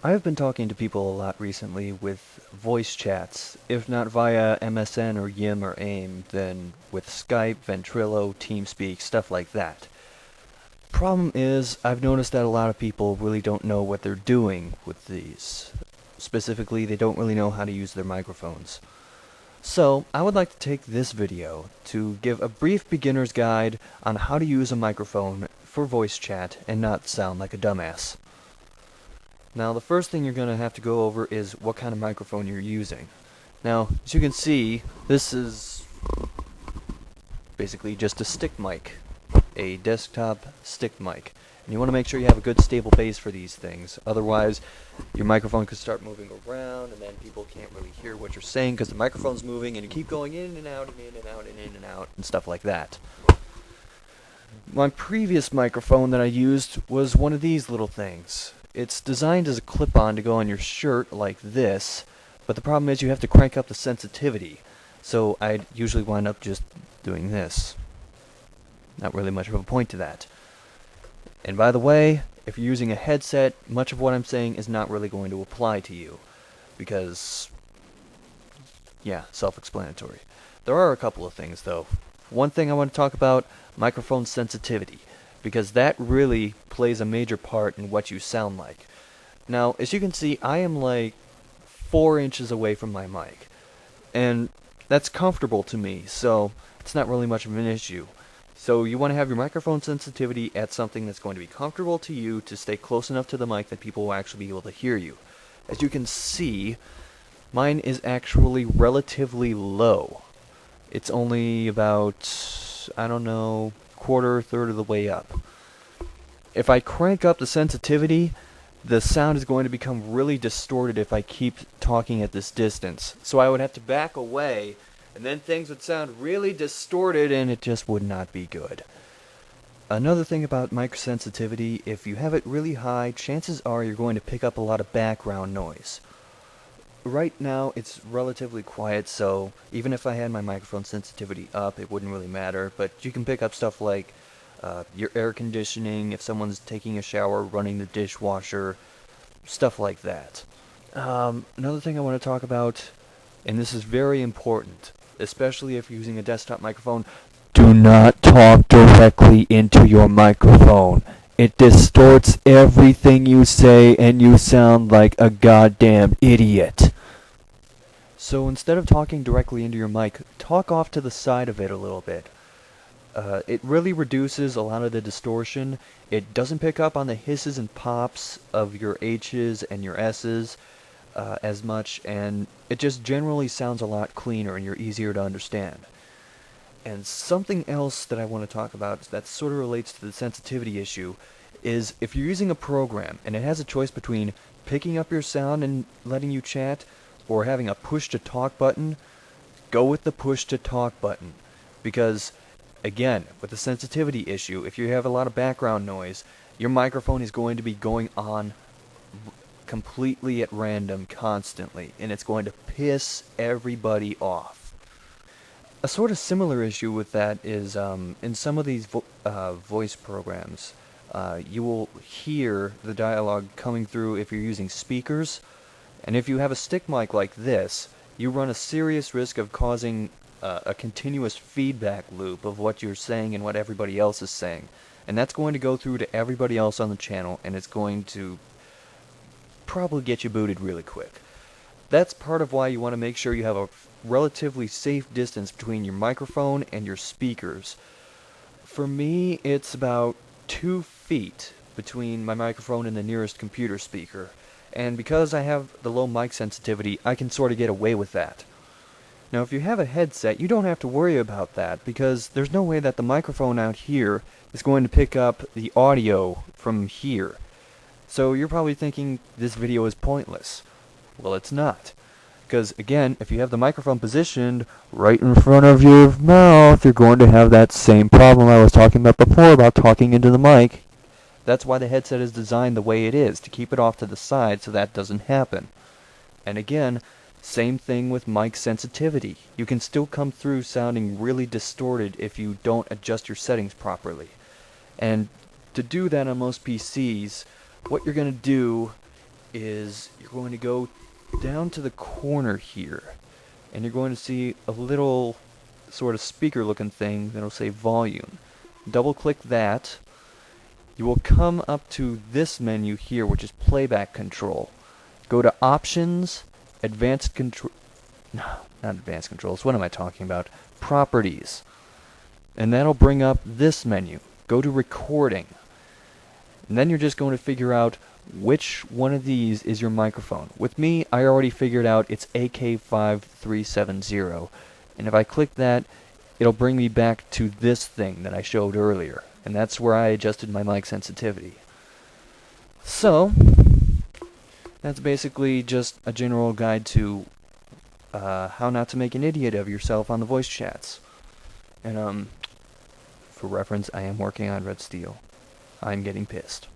I've been talking to people a lot recently with voice chats, if not via MSN or Yim or AIM, then with Skype, Ventrilo, TeamSpeak, stuff like that. Problem is, I've noticed that a lot of people really don't know what they're doing with these. Specifically, they don't really know how to use their microphones. So, I would like to take this video to give a brief beginner's guide on how to use a microphone for voice chat and not sound like a dumbass. Now, the first thing you're going to have to go over is what kind of microphone you're using. Now, as you can see, this is basically just a stick mic, a desktop stick mic. And you want to make sure you have a good stable base for these things. Otherwise, your microphone could start moving around, and then people can't really hear what you're saying because the microphone's moving, and you keep going in and out and in and out and in and out and stuff like that. My previous microphone that I used was one of these little things. It's designed as a clip-on to go on your shirt like this, but the problem is you have to crank up the sensitivity, so I'd usually wind up just doing this. Not really much of a point to that. And by the way, if you're using a headset, much of what I'm saying is not really going to apply to you, because, yeah, self-explanatory. There are a couple of things, though. One thing I want to talk about, microphone sensitivity, because that really plays a major part in what you sound like. Now, as you can see, I am like 4 inches away from my mic, and that's comfortable to me, so it's not really much of an issue. So you want to have your microphone sensitivity at something that's going to be comfortable to you to stay close enough to the mic that people will actually be able to hear you. As you can see, mine is actually relatively low. It's only about, I don't know, quarter, third of the way up. If I crank up the sensitivity, the sound is going to become really distorted if I keep talking at this distance. So I would have to back away, and then things would sound really distorted, and it just would not be good. Another thing about mic sensitivity, if you have it really high, chances are you're going to pick up a lot of background noise. Right now, it's relatively quiet, so even if I had my microphone sensitivity up, it wouldn't really matter, but you can pick up stuff like your air conditioning, if someone's taking a shower, running the dishwasher, stuff like that. Another thing I want to talk about, and this is very important, especially if you're using a desktop microphone, do not talk directly into your microphone. It distorts everything you say and you sound like a goddamn idiot. So instead of talking directly into your mic, talk off to the side of it a little bit. It really reduces a lot of the distortion. It doesn't pick up on the hisses and pops of your H's and your S's as much, and it just generally sounds a lot cleaner and you're easier to understand. And something else that I want to talk about that sort of relates to the sensitivity issue is if you're using a program and it has a choice between picking up your sound and letting you chat or having a push to talk button, go with the push to talk button. Because, again, with the sensitivity issue, if you have a lot of background noise, your microphone is going to be going on completely at random constantly, and it's going to piss everybody off. A sort of similar issue with that is in some of these voice programs, you will hear the dialogue coming through if you're using speakers, and if you have a stick mic like this, you run a serious risk of causing a continuous feedback loop of what you're saying and what everybody else is saying. And that's going to go through to everybody else on the channel, and it's going to probably get you booted really quick. That's part of why you want to make sure you have a relatively safe distance between your microphone and your speakers. For me, it's about 2 feet between my microphone and the nearest computer speaker. And because I have the low mic sensitivity, I can sort of get away with that. Now, if you have a headset, you don't have to worry about that, because there's no way that the microphone out here is going to pick up the audio from here. So you're probably thinking this video is pointless. Well, it's not. Because, again, if you have the microphone positioned right in front of your mouth, you're going to have that same problem I was talking about before about talking into the mic. That's why the headset is designed the way it is, to keep it off to the side so that doesn't happen. And again, same thing with mic sensitivity. You can still come through sounding really distorted if you don't adjust your settings properly. And to do that on most PCs, what you're going to do is you're going to go down to the corner here, and you're going to see a little sort of speaker looking thing that'll say volume. Double click that. You will come up to this menu here, which is playback control. Go to options, advanced control, no, not advanced controls, what am I talking about? Properties. And that'll bring up this menu. Go to recording. And then you're just going to figure out which one of these is your microphone. With me, I already figured out it's AK5370. And if I click that, it'll bring me back to this thing that I showed earlier. And that's where I adjusted my mic sensitivity. So, that's basically just a general guide to how not to make an idiot of yourself on the voice chats. And for reference, I am working on Red Steel. I'm getting pissed.